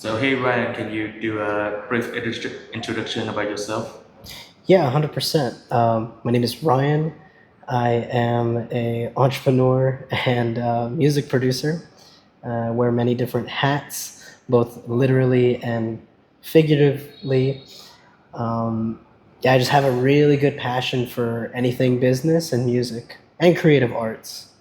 So, hey Ryan, can you do a brief introduction about yourself? Yeah, 100%. My name is Ryan. I am a entrepreneur and music producer. Wear many different hats, both literally and figuratively. Um, yeah, I just have a really good passion for anything business and music and creative arts.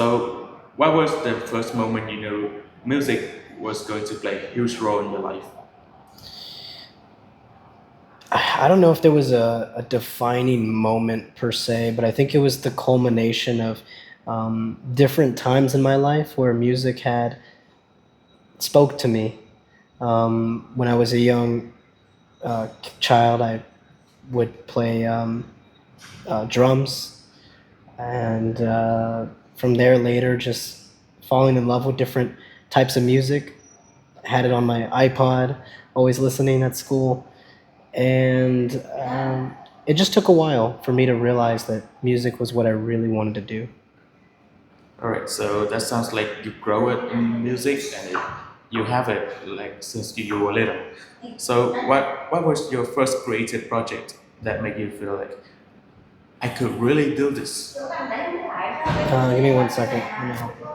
So, what was the first moment you knew music was going to play a huge role in your life? I don't know if there was a defining moment per se, but I think it was the culmination of different times in my life where music had spoke to me. When I was a young child, I would play drums, and from there later, just falling in love with different types of music. Had it on my iPod, always listening at school, and it just took a while for me to realize that music was what I really wanted to do. All right, so that sounds like you grow it in music and you have it like since you were little. So, what was your first creative project that made you feel like I could really do this? Give me 1 second. Let me help you.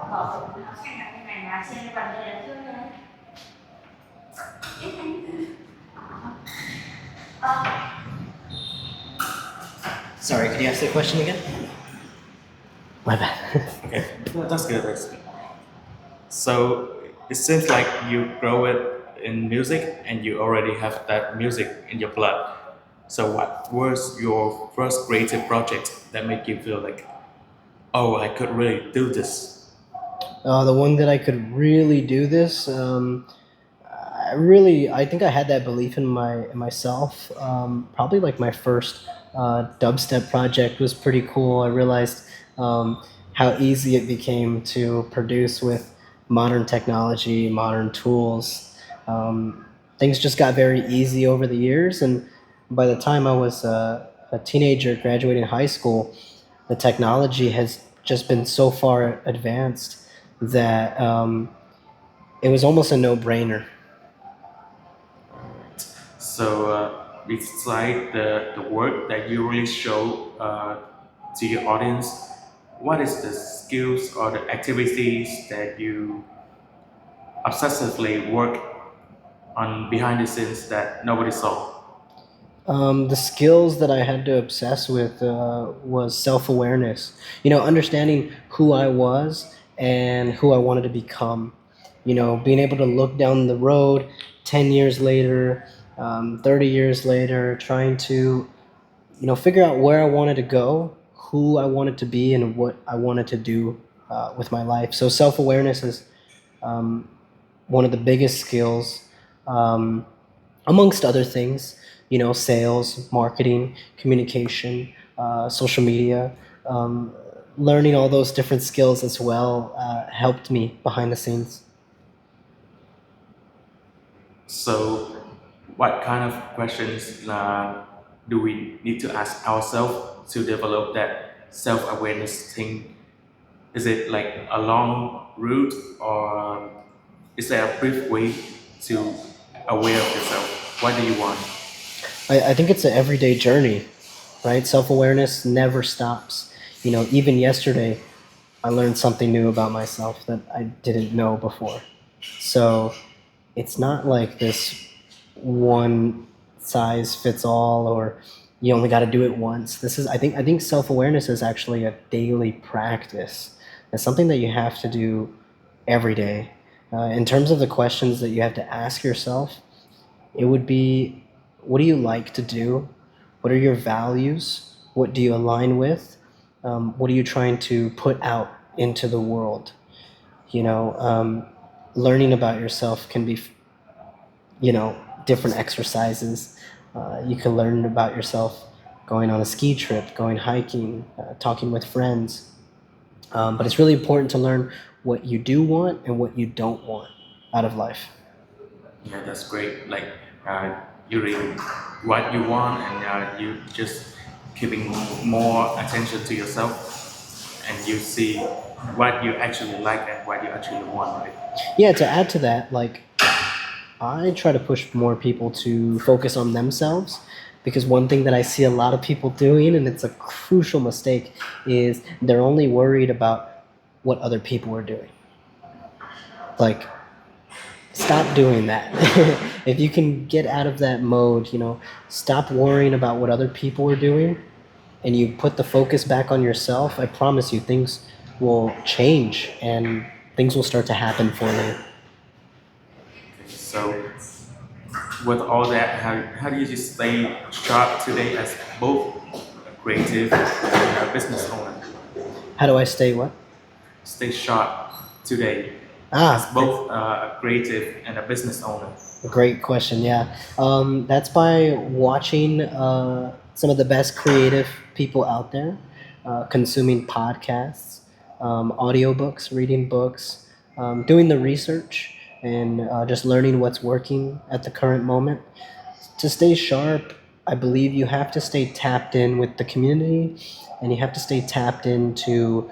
Sorry, could you ask the question again? My bad. Okay, well, that's good. That's good. So it seems like you grow it in music and you already have that music in your blood. So what was your first creative project that made you feel like, oh, I could really do this? The one that I could really do this. I think I had that belief in myself. Probably like my first dubstep project was pretty cool. I realized how easy it became to produce with modern technology, modern tools. Things just got very easy over the years, and by the time I was a teenager graduating high school, the technology has just been so far advanced that it was almost a no-brainer. So beside the work that you really show to your audience, what is the skills or the activities that you obsessively work on behind the scenes that nobody saw? The skills that I had to obsess with was self awareness. Understanding who I was and who I wanted to become. Being able to look down the road 10 years later, 30 years later, trying to, figure out where I wanted to go, who I wanted to be, and what I wanted to do with my life. So, self awareness is um, one of the biggest skills. Um, Amongst other things, sales, marketing, communication, social media, um, learning all those different skills as well helped me behind the scenes. So, what kind of questions do we need to ask ourselves to develop that self awareness thing? Is it like a long route, or is there a brief way to aware of yourself? What do you want? I think it's an everyday journey, right? Self awareness never stops. Even yesterday, I learned something new about myself that I didn't know before. So it's not like this one size fits all, or you only got to do it once. I think self-awareness is actually a daily practice. It's something that you have to do every day. In terms of the questions that you have to ask yourself, it would be, what do you like to do? What are your values? What do you align with? What are you trying to put out into the world? you know um, Learning about yourself can be, different exercises. You can learn about yourself going on a ski trip, going hiking, talking with friends. But it's really important to learn what you do want and what you don't want out of life. Yeah, that's great. Like, you read what you want and you just keeping more attention to yourself, and you see what you actually like and what you actually want, right? Yeah, to add to that, like I try to push more people to focus on themselves because one thing that I see a lot of people doing, and it's a crucial mistake, is they're only worried about what other people are doing. Like, stop doing that. If you can get out of that mode, stop worrying about what other people are doing and you put the focus back on yourself, I promise you things will change and things will start to happen for you. So with all that, how do you just stay sharp today as both a creative and a business owner? How do I stay what? Stay sharp today as Ah, both a creative and a business owner. great question. Yeah, that's by watching some of the best creative people out there, consuming podcasts, audiobooks, reading books, doing the research, and just learning what's working at the current moment. To stay sharp, I believe you have to stay tapped in with the community, and you have to stay tapped into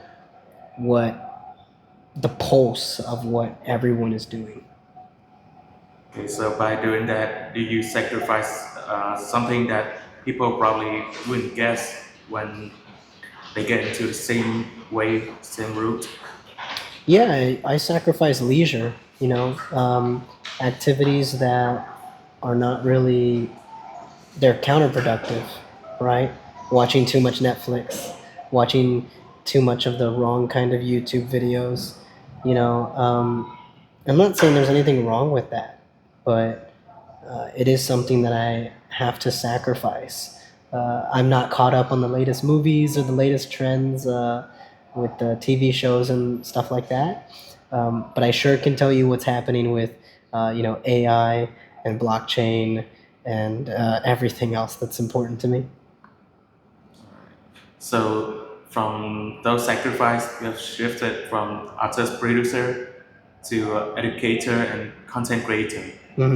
what the pulse of what everyone is doing. Okay, so by doing that, do you sacrifice something that people probably wouldn't guess when they get into the same way, same route? Yeah, I sacrifice leisure, activities that are not really, they're counterproductive, right? Watching too much Netflix, watching too much of the wrong kind of YouTube videos, I'm not saying there's anything wrong with that, but it is something that I have to sacrifice. I'm not caught up on the latest movies or the latest trends with the TV shows and stuff like that. But I sure can tell you what's happening with, AI and blockchain and everything else that's important to me. So from those sacrifices, you have shifted from artist producer to educator and content creator,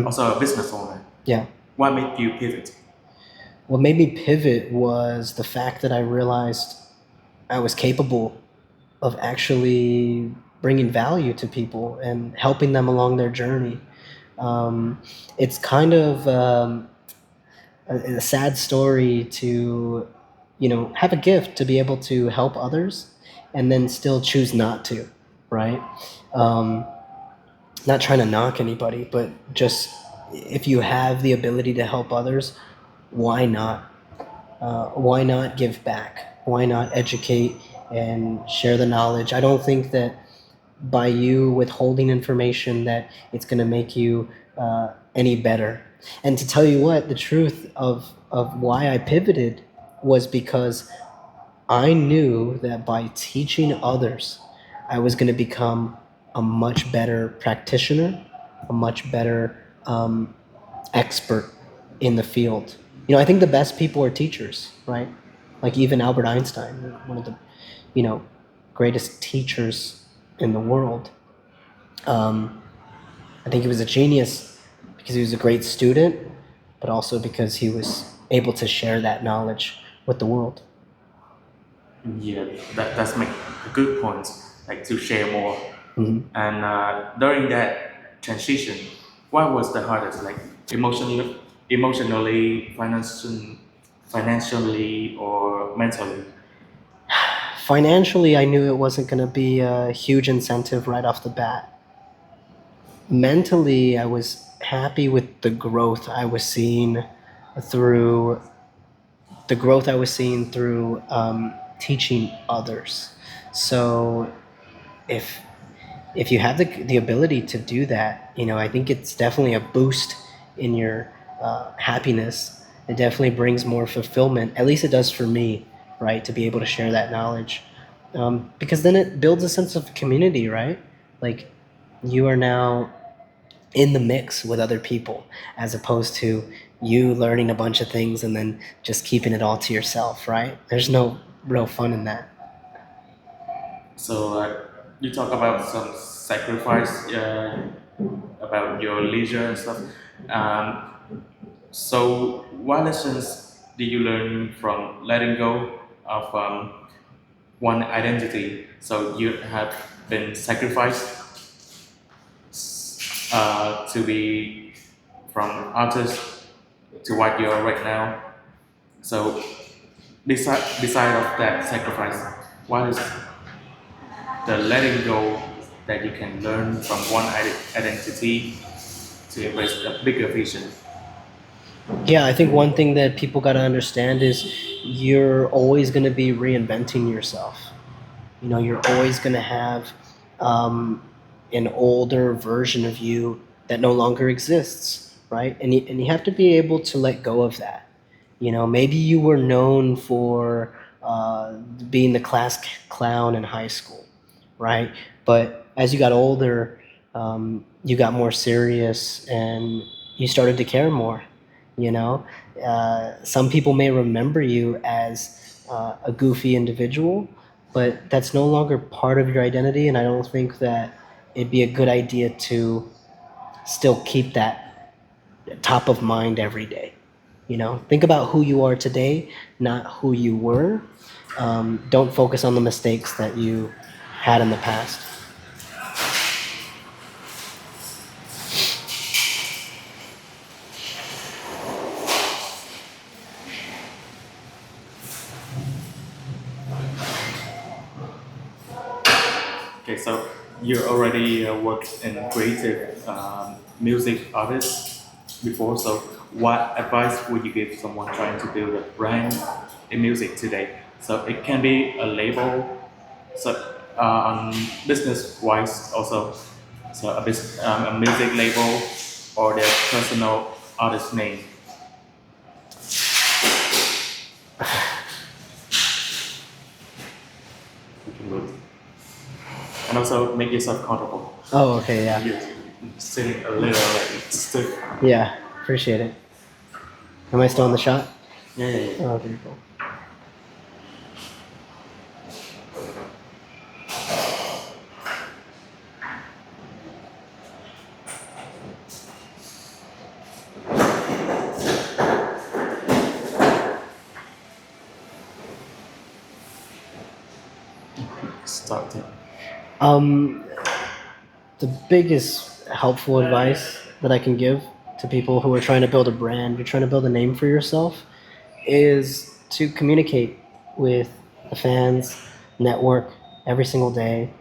also a business owner. Yeah. What made you pivot? What made me pivot was the fact that I realized I was capable of actually bringing value to people and helping them along their journey. It's kind of a sad story to, have a gift to be able to help others and then still choose not to, right? Um, Not trying to knock anybody, but just if you have the ability to help others, why not? Why not give back? Why not educate and share the knowledge? I don't think that by you withholding information that it's going to make you any better. And to tell you what, the truth of why I pivoted was because I knew that by teaching others, I was going to become a much better practitioner, a much better expert in the field. I think the best people are teachers, right? Like even Albert Einstein, one of the, you know, greatest teachers in the world. Um, I think he was a genius because he was a great student, but also because he was able to share that knowledge with the world. Yeah, that's make a good point, like to share more. Mhm. And during that transition, what was the hardest, like emotionally, financially, or mentally? Financially, I knew it wasn't going to be a huge incentive right off the bat. Mentally, I was happy with through the growth I was seeing through teaching others. So if if you have the ability to do that, I think it's definitely a boost in your happiness. It definitely brings more fulfillment. At least it does for me, right? To be able to share that knowledge, because then it builds a sense of community, right? Like you are now in the mix with other people, as opposed to you learning a bunch of things and then just keeping it all to yourself, right? There's no real fun in that. So you talk about some sacrifice about your leisure and stuff. Um, so what lessons did you learn from letting go of one identity? So you have been sacrificed to be from artist to what you are right now. So beside of that sacrifice, what is the letting go that you can learn from one identity to embrace a bigger vision? Yeah, I think one thing that people got to understand is you're always going to be reinventing yourself. You know, you're always going to have um, an older version of you that no longer exists, right? And you have to be able to let go of that. You know, maybe you were known for being the class clown in high school, right? But as you got older, you got more serious and you started to care more. You know, some people may remember you as a goofy individual, but that's no longer part of your identity. And I don't think that it'd be a good idea to still keep that top of mind every day. You know, think about who you are today, not who you were. Don't focus on the mistakes that you had in the past. Okay, so you already worked in creative music artists before. So what advice would you give someone trying to build a brand in music today? So it can be a label, so on business wise also, so a music label or their personal artist name. You can move. And also make yourself comfortable. Oh, okay, yeah. You're sitting a little like stiff. Yeah, appreciate it. Am I still in the shot? Yeah, yeah, yeah. Oh, okay, cool. Start it. Um, the biggest helpful advice that I can give to people who are trying to build a brand, you're trying to build a name for yourself, is to communicate with the fans, network every single day.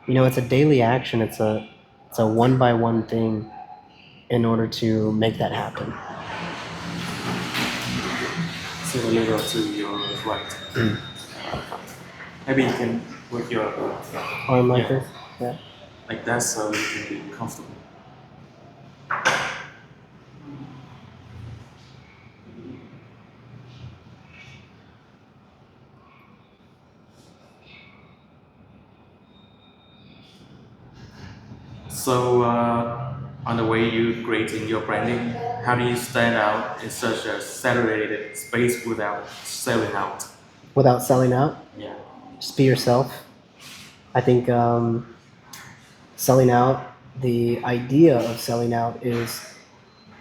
You know, it's a daily action. It's a one by one thing in order to make that happen. Sit a little to your right. Maybe you can put your Arm like yeah, this. Yeah. like that so you can be comfortable. So on the way you creating your branding, how do you stand out in such a saturated space without selling out? Without selling out, Yeah. just be yourself. I think selling out, the idea of selling out is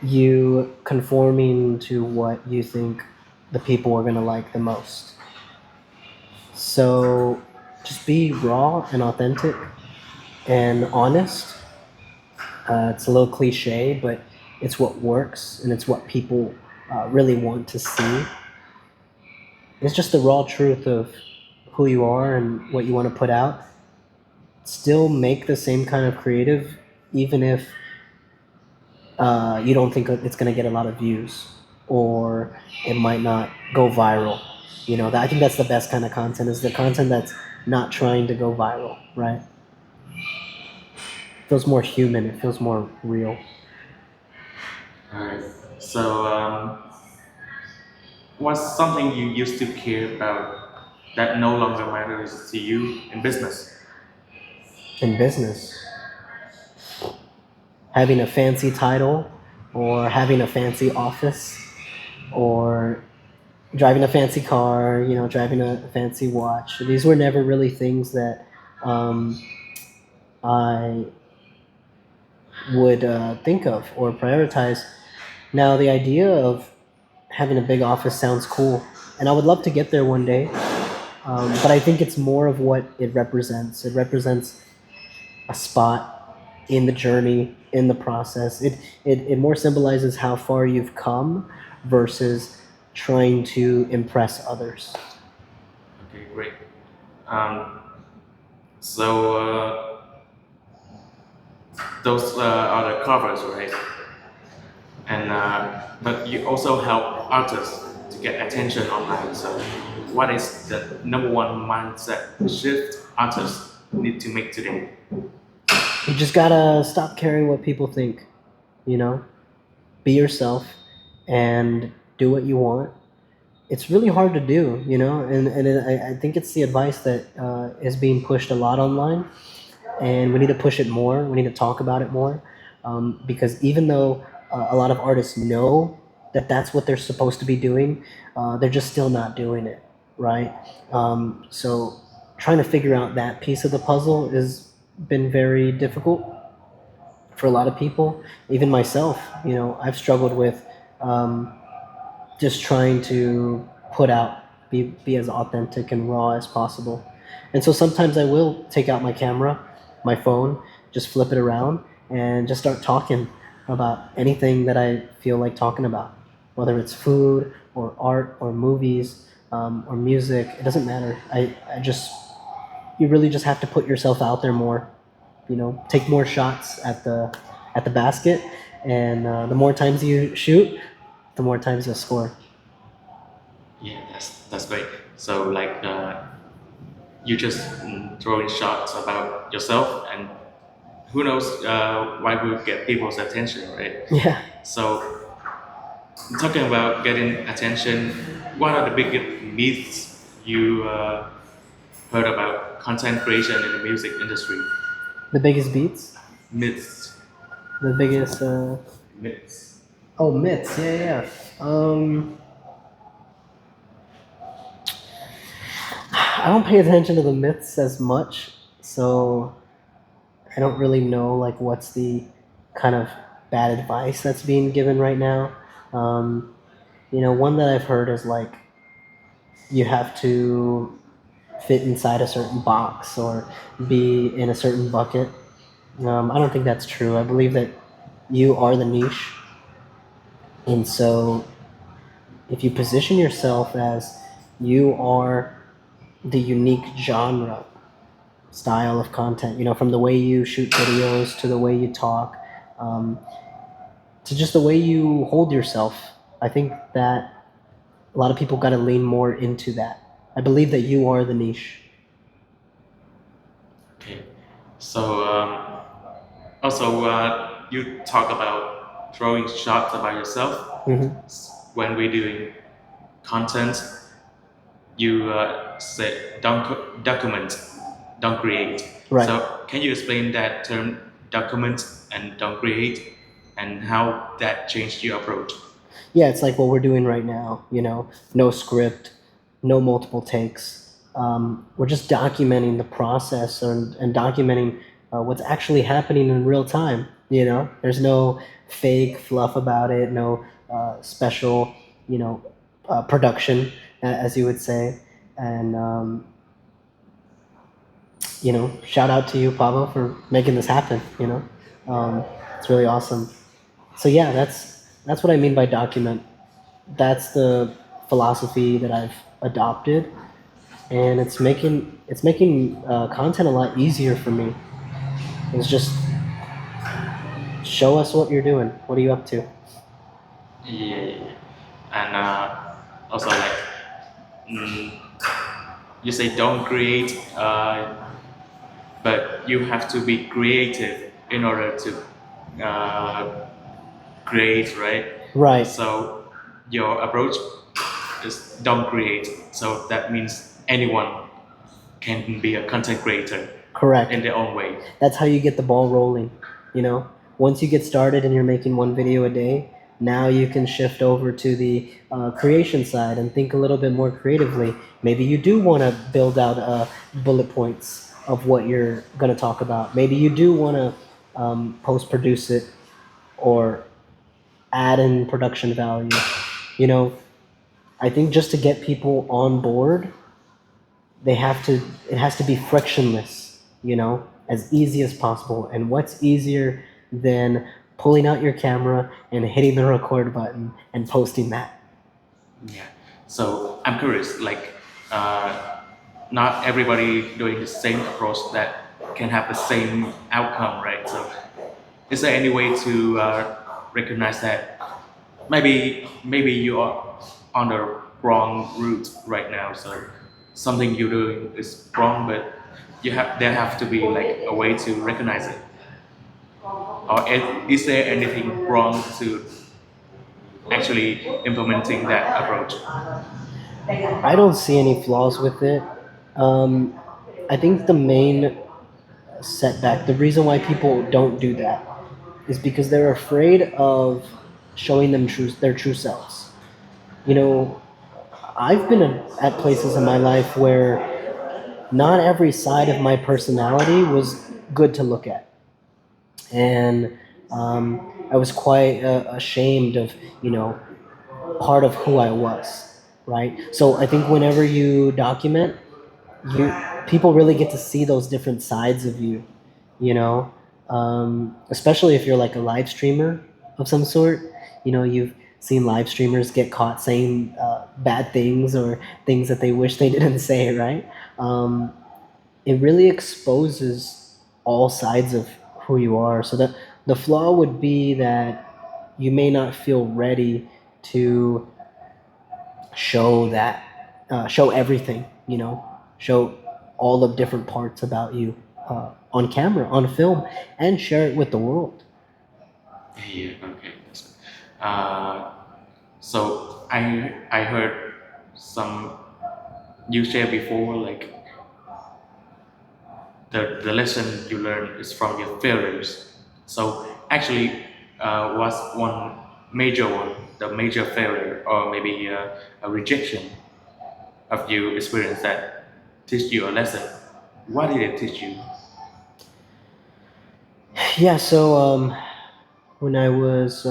you conforming to what you think the people are going to like the most. So just be raw and authentic and honest. It's a little cliche, but it's what works and it's what people really want to see. It's just the raw truth of who you are and what you want to put out. Still make the same kind of creative, even if you don't think it's going to get a lot of views or it might not go viral. You know, I think that's the best kind of content is the content that's not trying to go viral, right? It feels more human. It feels more real. Alright. So what's something you used to care about that no longer matters to you in business? In business, having a fancy title or having a fancy office or driving a fancy car, you know, driving a fancy watch. These were never really things that um, I would think of or prioritize. Now, the idea of having a big office sounds cool, and I would love to get there one day. But I think it's more of what it represents. It represents a spot in the journey, in the process. It more symbolizes how far you've come versus trying to impress others. Okay, great. Um, so those are the covers, right? And but you also help artists to get attention online. So, what is the number one mindset shift artists need to make today? You just gotta stop caring what people think, you know? Be yourself and do what you want. It's really hard to do, I think it's the advice that is being pushed a lot online, and we need to push it more. We need to talk about it more, because even though a lot of artists know that that's what they're supposed to be doing, they're just still not doing it, right? So trying to figure out that piece of the puzzle has been very difficult for a lot of people, even myself. I've struggled with um, just trying to put out, be as authentic and raw as possible. And so sometimes I will take out my camera, my phone, just flip it around and just start talking about anything that I feel like talking about, whether it's food or art or movies, or music. It doesn't matter. I just, you really just have to put yourself out there more. Take more shots at the basket, and the more times you shoot, the more times you'll score. Yeah, that's great. So like you just throwing shots about yourself, and who knows why will get people's attention, right? Yeah. So talking about getting attention, what are the biggest myths you heard about content creation in the music industry? The biggest beats, Myths, the biggest myths. oh, myths. Yeah, yeah, yeah. I don't pay attention to the myths as much, so I don't really know like what's the kind of bad advice that's being given right now. um, one that I've heard is like you have to fit inside a certain box or be in a certain bucket. I don't think that's true. I believe that you are the niche, and so if you position yourself as you are the unique genre style of content, from the way you shoot videos to the way you talk, um, to just the way you hold yourself, I think that a lot of people got to lean more into that. I believe that you are the niche. Okay. So also you talk about throwing shots about yourself Hmm. when we're doing content. You say don't document, don't create. Right. So can you explain that term document and don't create and how that changed your approach? Yeah, it's like what we're doing right now. No script, no multiple takes. We're just documenting the process, and documenting what's actually happening in real time. There's no fake fluff about it, no special, production, as you would say. And shout out to you, Pablo, for making this happen. It's really awesome. So yeah, that's what I mean by document. That's the philosophy that I've adopted, and it's making content a lot easier for me. It's just show us what you're doing. What are you up to? Yeah, and also like mm, you say don't create, but you have to be creative in order to create, right? Right. So your approach is don't create. So that means anyone can be a content creator Correct. in their own way. That's how you get the ball rolling. Once you get started and you're making one video a day, now you can shift over to the creation side and think a little bit more creatively. Maybe you do want to build out bullet points of what you're going to talk about. Maybe you do want to post produce it or add in production value. You know, I think just to get people on board, it has to be frictionless, as easy as possible. And what's easier than pulling out your camera and hitting the record button and posting that? Yeah. So I'm curious, like, not everybody doing the same approach that can have the same outcome, right? So is there any way to recognize that maybe you are on the wrong route right now? So something you're doing is wrong, but there have to be like a way to recognize it. Or is there anything wrong to actually implementing that approach? I don't see any flaws with it. Um, I think the main setback, the reason why people don't do that, is because they're afraid of showing their true selves. You know, I've been at places in my life where not every side of my personality was good to look at, and I was quite ashamed of you know part of who I was, right? So I think whenever you document, you people really get to see those different sides of you, you know, especially if you're like a live streamer of some sort. You've seen live streamers get caught saying bad things or things that they wish they didn't say, right? It really exposes all sides of who you are. So the flaw would be that you may not feel ready to show everything, show all the different parts about you on camera, on film, and share it with the world. Yeah, okay. Uh, so I heard some you shared before, like the lesson you learn is from your failures. So actually, was one major one, the major failure, or maybe a rejection of you experience that teach you a lesson. What did it teach you? Yeah, so when I was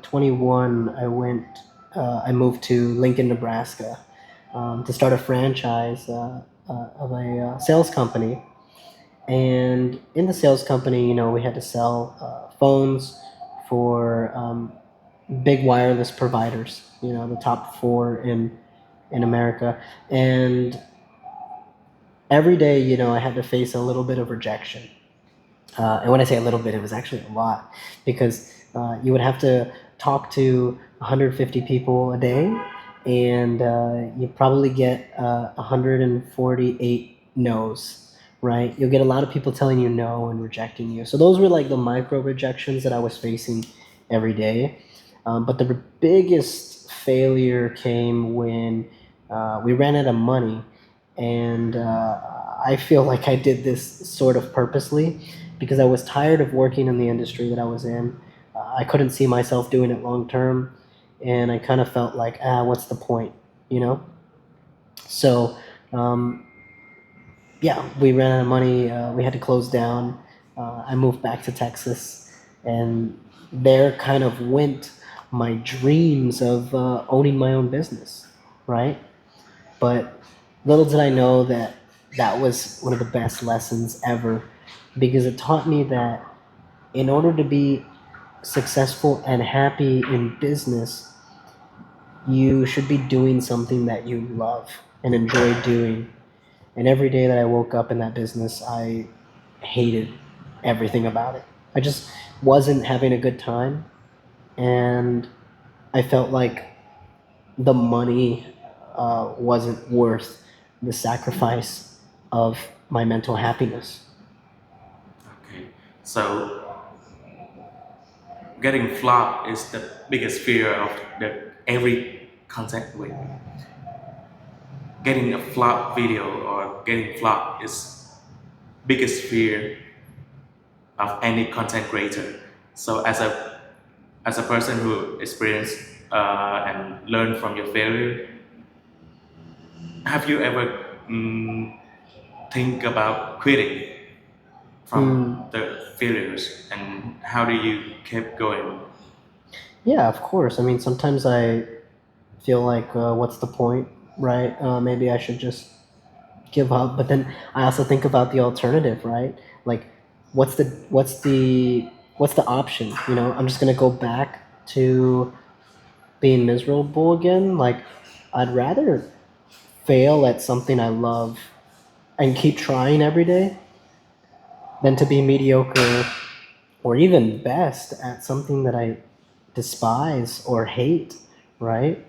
21, I moved to Lincoln, Nebraska, to start a franchise of a sales company. And in the sales company, we had to sell phones for big wireless providers, the top four in America. And every day, I had to face a little bit of rejection. And when I say a little bit, it was actually a lot, because you would have to talk to 150 people a day, and you probably get 148 no's, right? You'll get a lot of people telling you no and rejecting you. So those were like the micro rejections that I was facing every day. But the biggest failure came when we ran out of money, and I feel like I did this sort of purposely, because I was tired of working in the industry that I was in. I couldn't see myself doing it long term, and I kind of felt like, what's the point, you know? So, um, yeah, we ran out of money. We had to close down. I moved back to Texas, and there kind of went my dreams of owning my own business, right? But little did I know that that was one of the best lessons ever, because it taught me that in order to be successful and happy in business, you should be doing something that you love and enjoy doing. And every day that I woke up in that business, I hated everything about it. I just wasn't having a good time, and I felt like the money wasn't worth the sacrifice of my mental happiness. Okay, so getting flopped is the biggest fear of the every content with. Getting a flop video or getting flopped is biggest fear of any content creator. So as a person who experienced and learned from your failure, have you ever think about quitting from Mm, the failures, and how do you keep going? yeah, of course. I mean, sometimes I feel like what's the point, right? Maybe I should just give up. But then I also think about the alternative, right? Like, what's the option? You know, I'm just gonna go back to being miserable again. Like, I'd rather fail at something I love and keep trying every day than to be mediocre or even best at something that I despise or hate, right?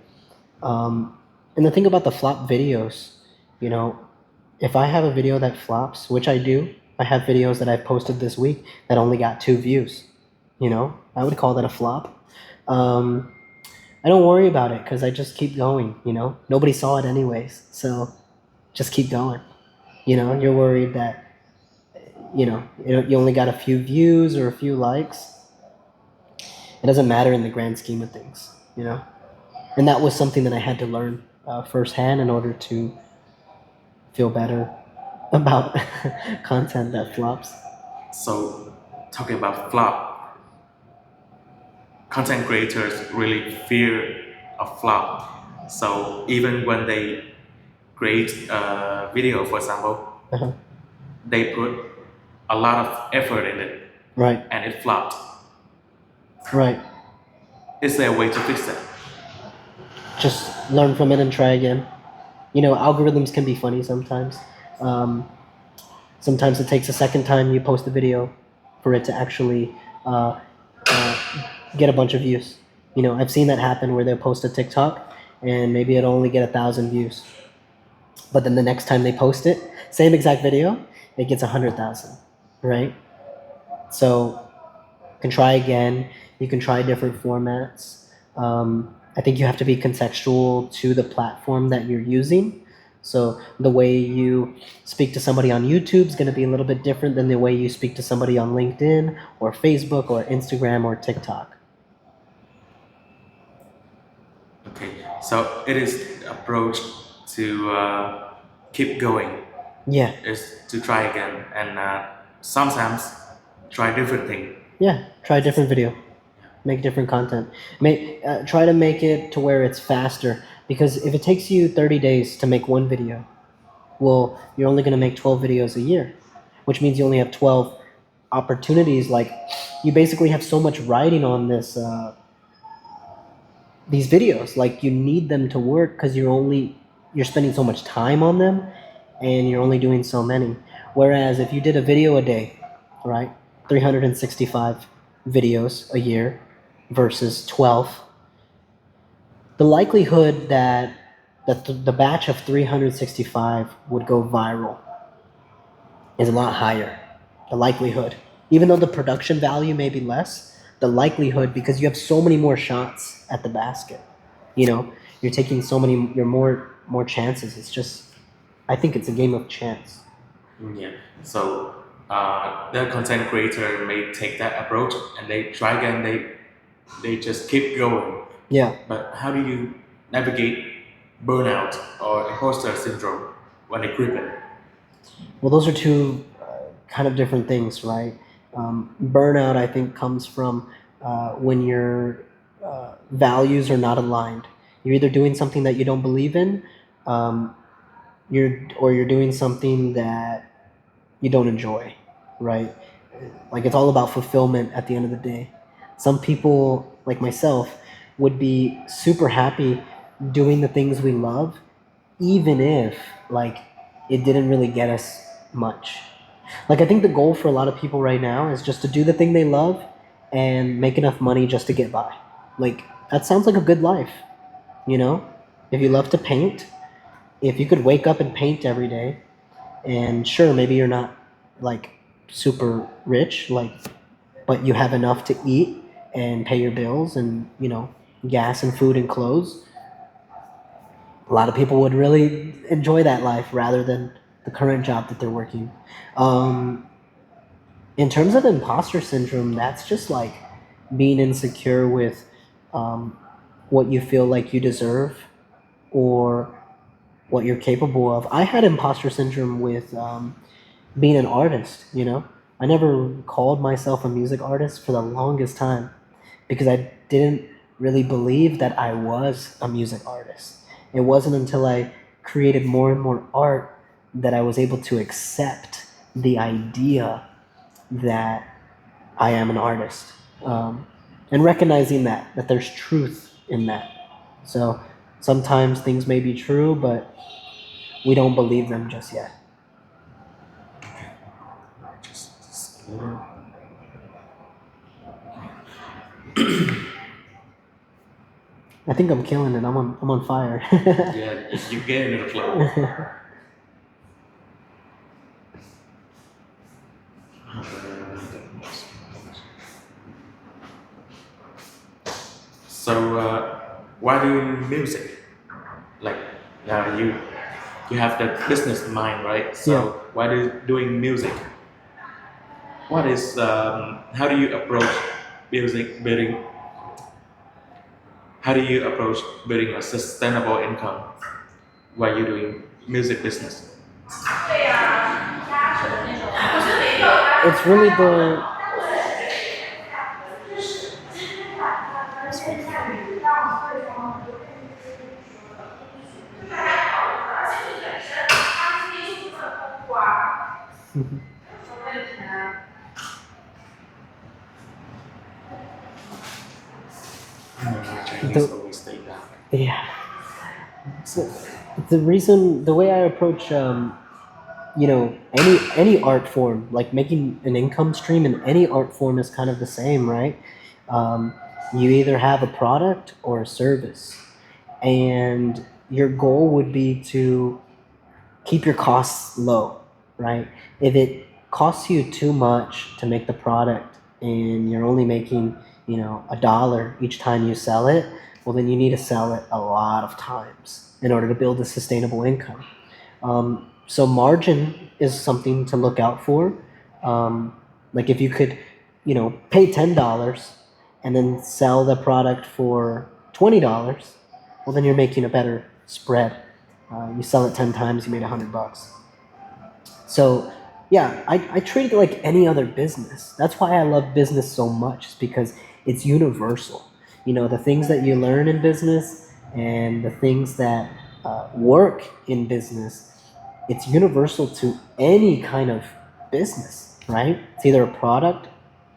And the thing about the flop videos, you know, if I have a video that flops, which I do, I have videos that I've posted this week that only got 2 views. You know, I would call that a flop. Um, I don't worry about it because I just keep going. You know, nobody saw it anyways, so just keep going. You know, you're worried that you only got a few views or a few likes. It doesn't matter in the grand scheme of things. You know, and that was something that I had to learn firsthand in order to feel better about content that flops. So, talking about flop, content creators really fear a flop. So, even when they create a video, for example, Uh-huh. they put a lot of effort in it Right, and it flopped. right. Is there a way to fix that? Just learn from it and try again. You know, algorithms can be funny sometimes. Um, Sometimes it takes a second time you post a video for it to actually uh, get a bunch of views. You know, I've seen that happen where they'll post a TikTok and maybe it'll only get 1,000 views. But then the next time they post it, same exact video, it gets 100,000, right? So you can try again. You can try different formats. I think you have to be contextual to the platform that you're using. So the way you speak to somebody on YouTube is going to be a little bit different than the way you speak to somebody on LinkedIn or Facebook or Instagram or TikTok. Okay, so it is the approach to keep going, Yeah, is to try again and sometimes try different thing. yeah. Try a different video. Make different content. Try to make it to where it's faster. Because if it takes you 30 days to make one video, well, you're only going to make 12 videos a year, which means you only have 12 opportunities. Like, you basically have so much writing on these videos. Like, you need them to work because you're spending so much time on them, and you're only doing so many. Whereas if you did a video a day, right, 365 videos a year versus 12, the likelihood that the batch of 365 would go viral is a lot higher. The likelihood, even though the production value may be less, the likelihood, because you have so many more shots at the basket, you know, you're taking you're more chances. It's just, I think it's a game of chance. Yeah. So the content creator may take that approach and they try again. They just keep going. Yeah. But how do you navigate burnout or imposter syndrome when they creep in? Well, those are two kind of different things, right? Burnout, I think, comes from when your values are not aligned. You're either doing something that you don't believe in, um, you're doing something that you don't enjoy, right? Like, it's all about fulfillment at the end of the day. Some people, like myself, would be super happy doing the things we love, even if, like, it didn't really get us much. Like, I think the goal for a lot of people right now is just to do the thing they love and make enough money just to get by. Like, that sounds like a good life, you know? If you love to paint, if you could wake up and paint every day, and sure, maybe you're not like super rich, like, but you have enough to eat and pay your bills and, gas and food and clothes, a lot of people would really enjoy that life rather than the current job that they're working. Um, in terms of imposter syndrome, that's just like being insecure with um, what you feel like you deserve or what you're capable of. I had imposter syndrome with being an artist, you know? I never called myself a music artist for the longest time because I didn't really believe that I was a music artist. It wasn't until I created more and more art that I was able to accept the idea that I am an artist, and recognizing that there's truth in that. So sometimes things may be true, but we don't believe them just yet. Just I think I'm killing it. I'm on fire. yeah, you get in the flow. So, why do music? Like, you have the business mind, right? So, Yeah. why do doing music? What is how do you approach music building? How do you approach building a sustainable income while you're doing music business? It's really the Chinese the always stay down. yeah. So the way I approach any art form, like making an income stream in any art form, is kind of the same, right? Um, you either have a product or a service, and your goal would be to keep your costs low, right? If it costs you too much to make the product and you're only making, a dollar each time you sell it, well, then you need to sell it a lot of times in order to build a sustainable income. So margin is something to look out for. Like if you could, pay $10 and then sell the product for $20, well, then you're making a better spread. You sell it 10 times, you made $100. So yeah, I treat it like any other business. That's why I love business so much, is because it's universal. The things that you learn in business and the things that work in business, it's universal to any kind of business, right? It's either a product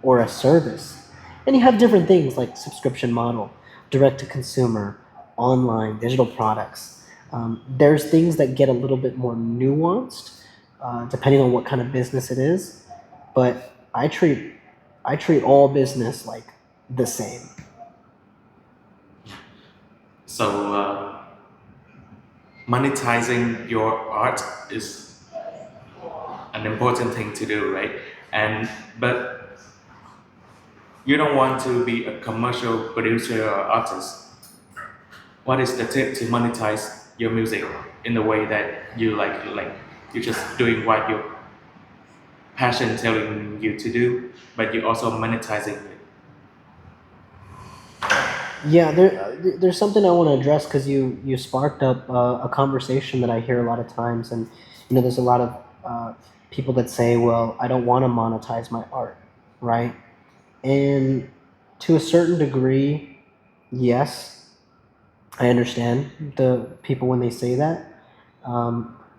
or a service. And you have different things like subscription model, direct to consumer, online, digital products. There's things that get a little bit more nuanced depending on what kind of business it is. But I treat all business like the same. So, monetizing your art is an important thing to do, right? And but you don't want to be a commercial producer or artist. What is the tip to monetize your music in the way that you like you're just doing what your passion telling you to do, but you're also monetizing it. Yeah, there's something I want to address because you sparked up a conversation that I hear a lot of times, and there's a lot of people that say, "Well, I don't want to monetize my art," right? And to a certain degree, yes, I understand the people when they say that.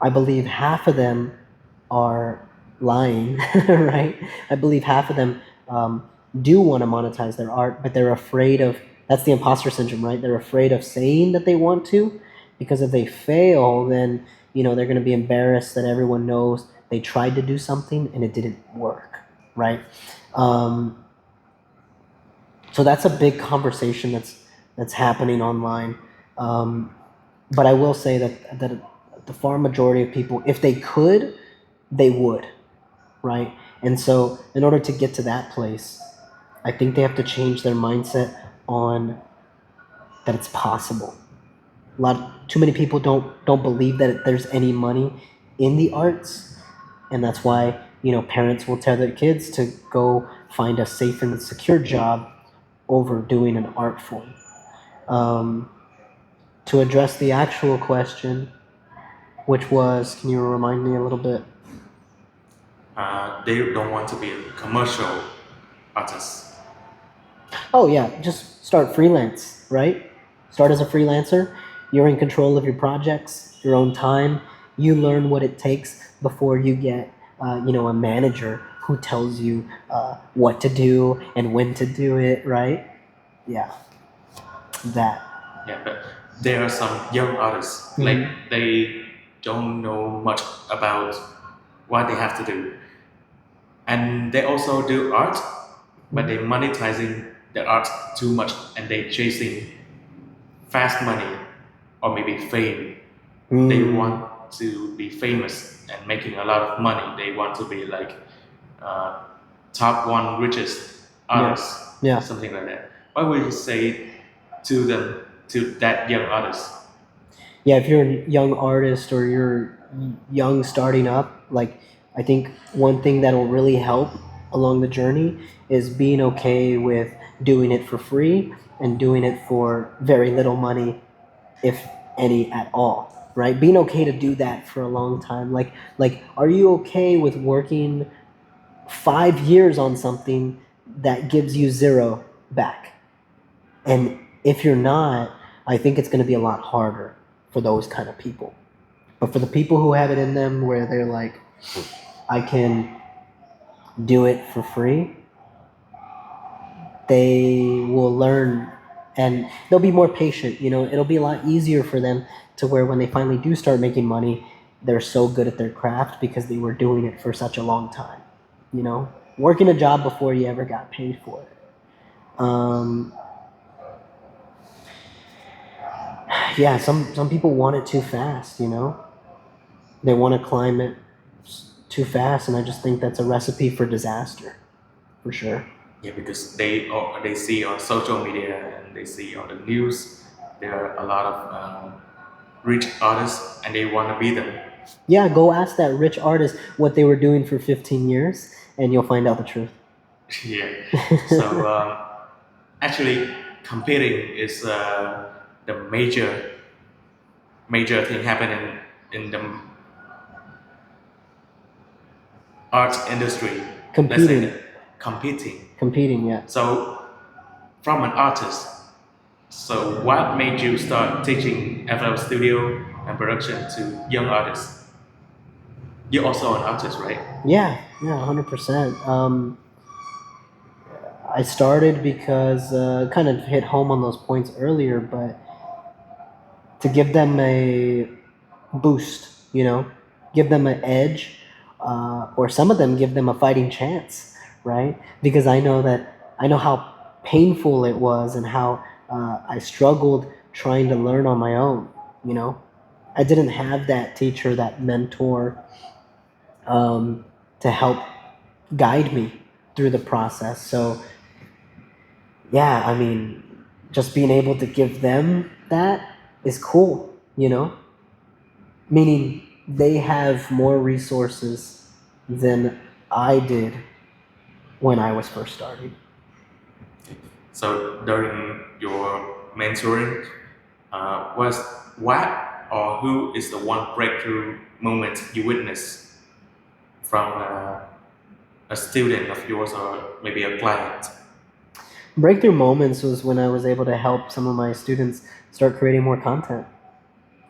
I believe half of them are lying, right? I believe half of them do want to monetize their art, but they're afraid of, that's the imposter syndrome, right? They're afraid of saying that they want to, because if they fail, then they're going to be embarrassed that everyone knows they tried to do something and it didn't work, right? Um, so that's a big conversation that's happening online. Um, but I will say that the far majority of people, if they could, they would, right? And so, in order to get to that place, I think they have to change their mindset on that it's possible. Too many people don't believe that there's any money in the arts, and that's why parents will tell their kids to go find a safe and secure job over doing an art form. Um, to address the actual question, which was, can you remind me a little bit? They don't want to be a commercial artist. Oh yeah, just start freelance, right? Start as a freelancer. You're in control of your projects, your own time. You learn what it takes before you get, a manager who tells you what to do and when to do it, right? Yeah, that. Yeah, but there are some young artists like Hmm. they don't know much about what they have to do, and they also do art, but they monetizing the art too much, and they chasing fast money or maybe fame. They Mm, want to be famous and making a lot of money. They want to be like uh, top one richest yeah, artist, yeah. something like that. What would you say to them, to that young artist? Yeah, if you're a young artist or you're young starting up, like I think one thing that'll really help along the journey is being okay with doing it for free and doing it for very little money, if any at all, right? Being okay to do that for a long time. Like are you okay with working 5 years on something that gives you zero back? And if you're not, I think it's going to be a lot harder for those kind of people. But for the people who have it in them where they're like, I can do it for free, they will learn and they'll be more patient. It'll be a lot easier for them to where when they finally do start making money, they're so good at their craft because they were doing it for such a long time. Working a job before you ever got paid for it. Um, yeah, some people want it too fast. They want to climb it too fast, and I just think that's a recipe for disaster, for sure. Yeah, because they see on social media and they see on the news there are a lot of rich artists and they want to be them. Yeah, go ask that rich artist what they were doing for 15 years, and you'll find out the truth. Yeah. So actually, competing is the major thing happening in the arts industry. Let's say competing, that competing. competing. Yeah. So from an artist, so what made you start teaching FL Studio and production to young artists? You're also an artist, right? Yeah, yeah, 100%. I started because kind of hit home on those points earlier, but to give them a boost, give them an edge, or some of them give them a fighting chance, right? Because I know how painful it was and how I struggled trying to learn on my own. You know, I didn't have that teacher, that mentor, um, to help guide me through the process. So yeah, I mean, just being able to give them that is cool. Meaning they have more resources than I did when I was first starting. So during your mentoring, was what or who is the one breakthrough moment you witnessed from a student of yours or maybe a client? Breakthrough moments was when I was able to help some of my students start creating more content.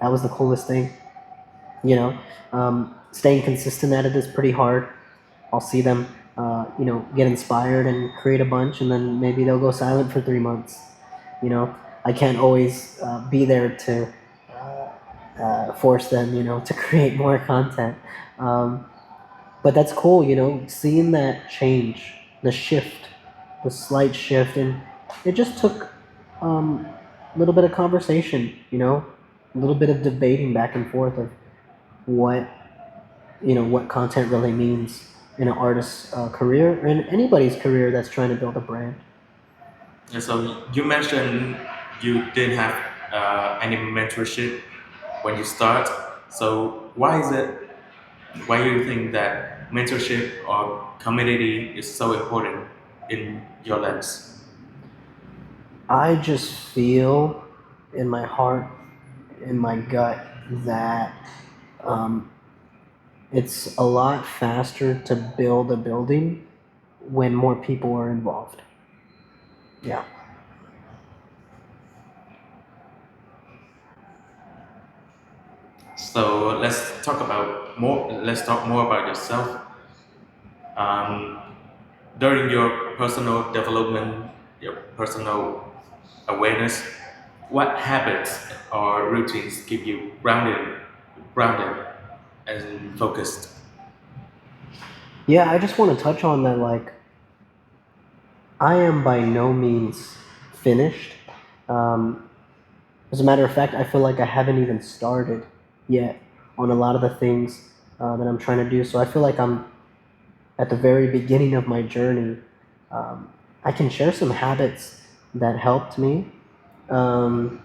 That was the coolest thing. Staying consistent at it is pretty hard. I'll see them, get inspired and create a bunch, and then maybe they'll go silent for 3 months. You know, I can't always be there to force them, to create more content. Um, but that's cool, seeing that change, the shift, the slight shift, and it just took a little bit of conversation, a little bit of debating back and forth of what what content really means in an artist's career or in anybody's career that's trying to build a brand. And so you mentioned you didn't have any mentorship when you start. So why is it? Why do you think that mentorship or community is so important in your lens? I just feel in my heart, in my gut, that um, it's a lot faster to build a building when more people are involved. Yeah. So let's talk more about yourself. Um, During your personal development, your personal awareness, what habits or routines keep you grounded and focused? Yeah, I just want to touch on that. Like, I am by no means finished. Um, as a matter of fact, I feel like I haven't even started yet on a lot of the things that I'm trying to do. So I feel like I'm at the very beginning of my journey. Um, I can share some habits that helped me. Um,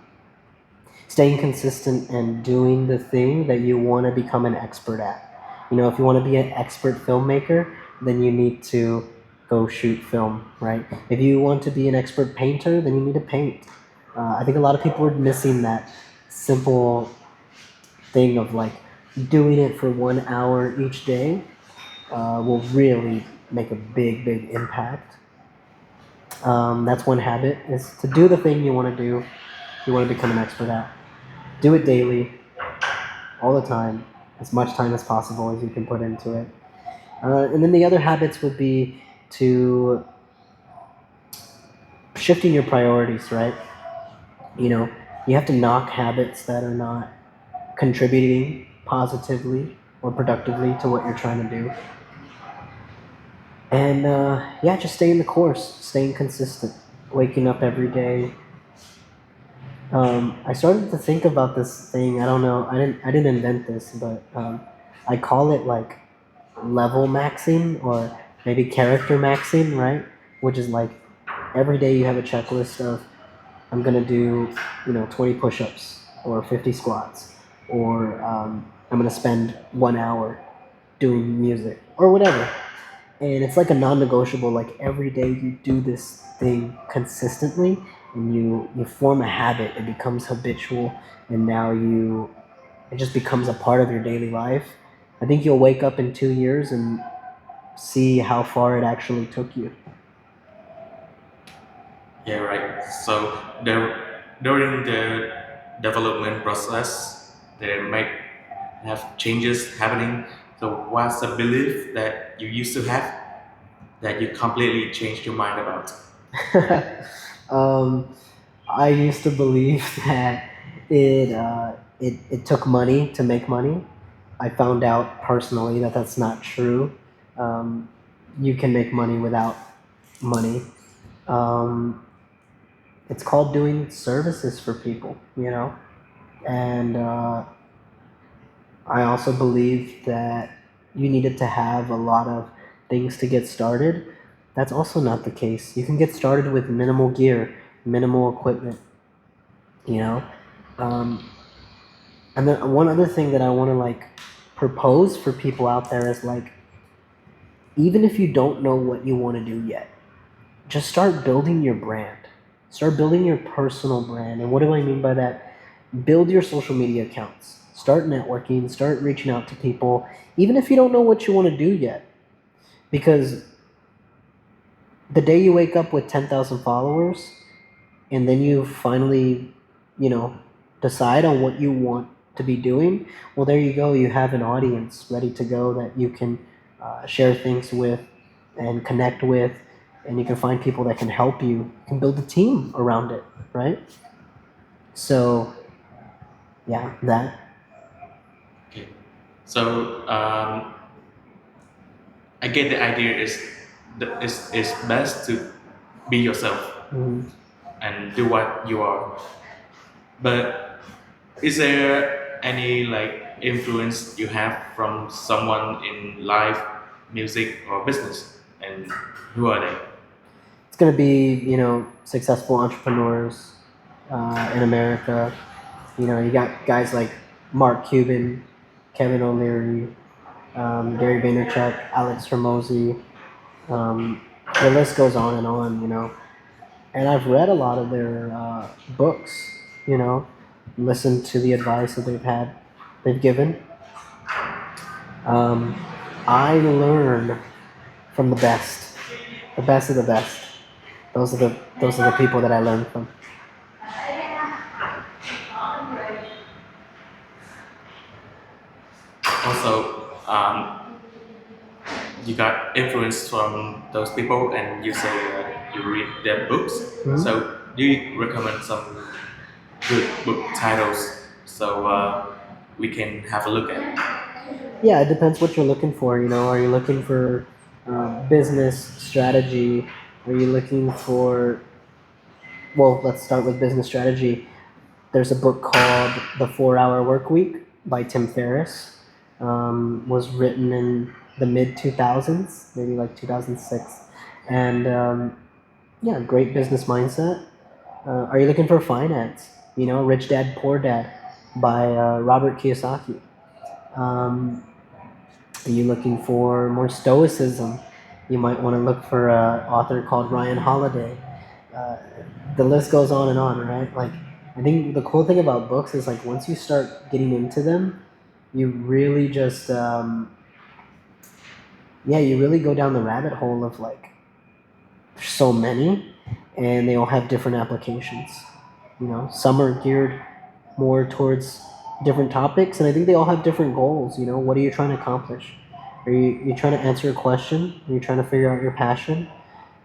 Staying consistent and doing the thing that you want to become an expert at. You know, if you want to be an expert filmmaker, then you need to go shoot film, right? If you want to be an expert painter, then you need to paint. I think a lot of people are missing that simple thing of like doing it for 1 hour each day will really make a big impact. That's one habit is to do the thing you want to do, you want to become an expert at. Do it daily, all the time, as much time as possible as you can put into it. And then the other habits would be to shifting your priorities, right? You know, you have to knock habits that are not contributing positively or productively to what you're trying to do. And yeah, just staying the course, staying consistent, waking up every day. I started to think about this thing. I don't know. I didn't invent this, but I call it like level maxing or maybe character maxing, right? Which is like every day you have a checklist of I'm gonna do 20 push-ups or 50 squats or I'm gonna spend 1 hour doing music or whatever. And it's like a non-negotiable. Like every day you do this thing consistently, and you form a habit. It becomes habitual, and now it just becomes a part of your daily life. I think you'll wake up in 2 years and see how far it actually took you. Yeah, right. So during the development process, there might have changes happening. So what's a belief that you used to have that you completely changed your mind about? um, I used to believe that it took money to make money. I found out personally that that's not true. Um, you can make money without money. Um, it's called doing services for people, And I also believe that you needed to have a lot of things to get started. That's also not the case. You can get started with minimal gear, minimal equipment, you know. Um, and then one other thing that I want to like propose for people out there is like, even if you don't know what you want to do yet, just start building your brand. Start building your personal brand. And what do I mean by that? Build your social media accounts. Start networking. Start reaching out to people, even if you don't know what you want to do yet. Because the day you wake up with 10,000 followers and then you finally, you know, decide on what you want to be doing, well, there you go. You have an audience ready to go that you can share things with and connect with, and you can find people that can help you. You can build a team around it, right? So, yeah, that. Okay. So I get the idea is best to be yourself Mhm. and do what you are. But is there any like influence you have from someone in life, music, or business? And who are they? It's going to be, successful entrepreneurs in America. You got guys like Mark Cuban, Kevin O'Leary, Gary Vaynerchuk, Alex Hormozy. Um, the list goes on. And I've read a lot of their books, listened to the advice that they've given. Um, I learn from the best of the best, those are the people that I learn from. Also, you got influence from those people, and you say you read their books. Mhm. So, do you recommend some good book titles so we can have a look at? Yeah, it depends what you're looking for. You know, are you looking for business strategy? Are you looking for, well, let's start with business strategy. There's a book called The 4 Hour Work Week by Tim Ferriss. Was written in the mid 2000s, maybe like 2006. And yeah, great business mindset. Are you looking for finance? You know, Rich Dad Poor Dad by Robert Kiyosaki. Um, are you looking for more stoicism? You might want to look for an author called Ryan Holiday. Uh, the list goes on and on, right? Like, I think the cool thing about books is like once you start getting into them, you really just, yeah, you really go down the rabbit hole of like, there's so many, and they all have different applications. You know, some are geared more towards different topics, and I think they all have different goals. You know, what are you trying to accomplish? Are you trying to answer a question? Are you trying to figure out your passion?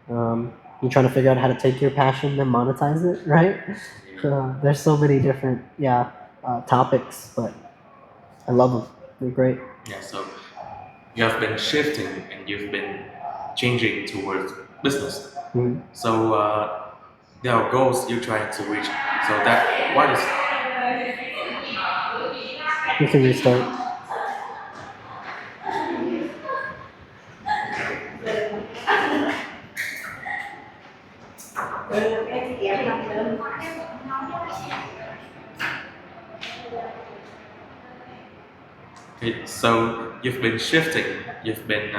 You trying to figure out how to take your passion and monetize it, right? There's so many different topics, but I love them. They're great. Yeah, so you have been shifting and you've been changing towards business. Mhm. So there are goals you're trying to reach. So that what is We can restart. okay, so you've been shifting, you've been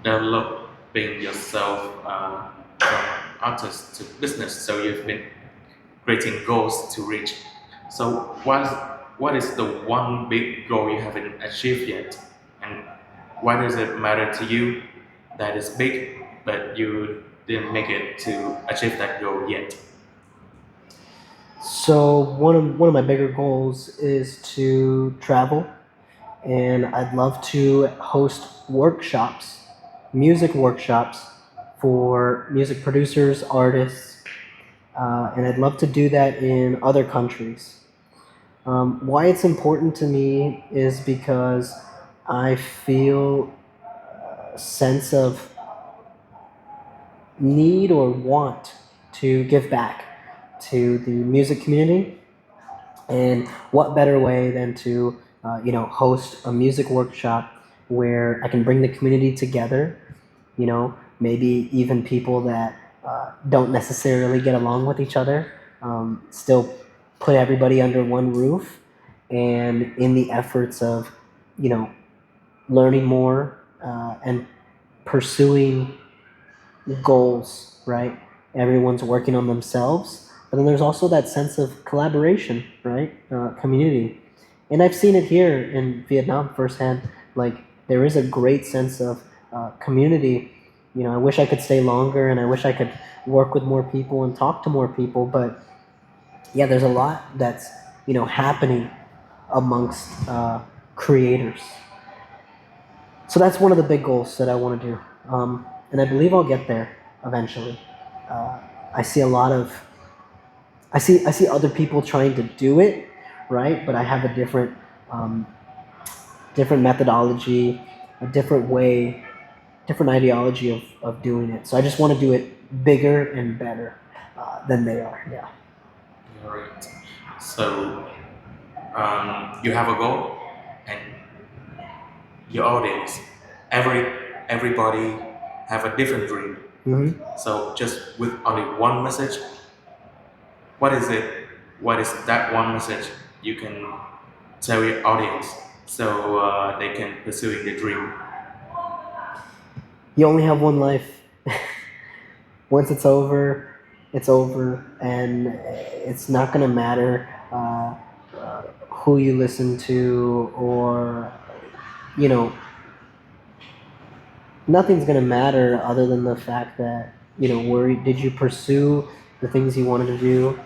developing yourself from artist to business. So you've been creating goals to reach. So what is the one big goal you haven't achieved yet, and why does it matter to you that is big, but you didn't make it to achieve that goal yet? So one of my bigger goals is to travel, and I'd love to host workshops, music workshops for music producers, artists, and I'd love to do that in other countries. Why it's important to me is because I feel a sense of need or want to give back to the music community. And what better way than to, host a music workshop where I can bring the community together, maybe even people that don't necessarily get along with each other, still put everybody under one roof and in the efforts of, you know, learning more and pursuing goals, right? Everyone's working on themselves, but then there's also that sense of collaboration, right? Community. And I've seen it here in Vietnam firsthand. Like, there is a great sense of community. You know, I wish I could stay longer and I wish I could work with more people and talk to more people, but yeah, there's a lot that's, happening amongst creators. So that's one of the big goals that I want to do, and I believe I'll get there eventually. Uh, I see a lot of I see other people trying to do it, right? But I have a um, different methodology, a different way, different ideology of doing it. So I just want to do it bigger and better than they are. Yeah. All right. So you have a goal, and your audience, everybody have a different dream. hmm So just with only one message, what is it? What is that one message you can tell your audience so they can pursue the dream? You only have one life. Once it's over, and it's not gonna matter who you listen to, or you know, nothing's gonna matter other than the fact that worried? Did you pursue the things you wanted to do?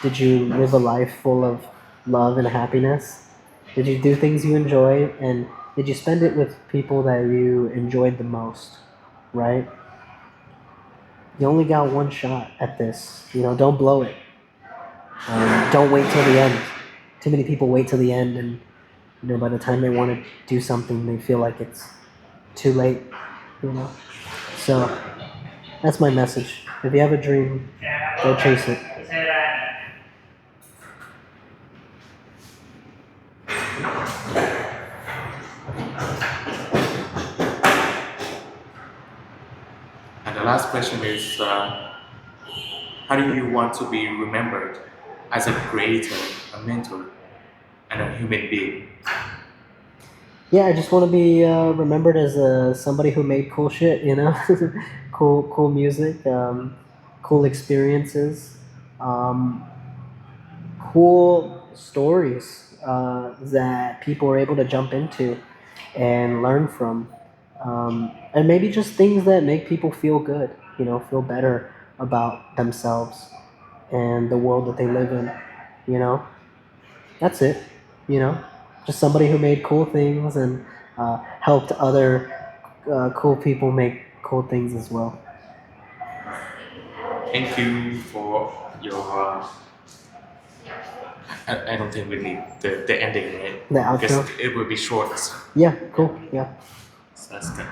Did you live a life full of love and happiness? Did you do things you enjoy? And did you spend it with people that you enjoyed the most? Right? You only got one shot at this. Don't blow it. Don't wait till the end. Too many people wait till the end, and by the time they want to do something, they feel like it's too late. So that's my message. If you have a dream, go chase it. And the last question is, how do you want to be remembered as a creator, a mentor, and a human being? Yeah, I just want to be remembered as somebody who made cool shit. Cool music, cool experiences, um, cool stories that people are able to jump into and learn from, and maybe just things that make people feel good. Feel better about themselves and the world that they live in. You know, that's it. You know, just somebody who made cool things and helped other cool people make cool things as well. Thank you for your. I don't think we need the ending, right? The Because outro. it will be short. Yeah, cool. Yeah. So that's good.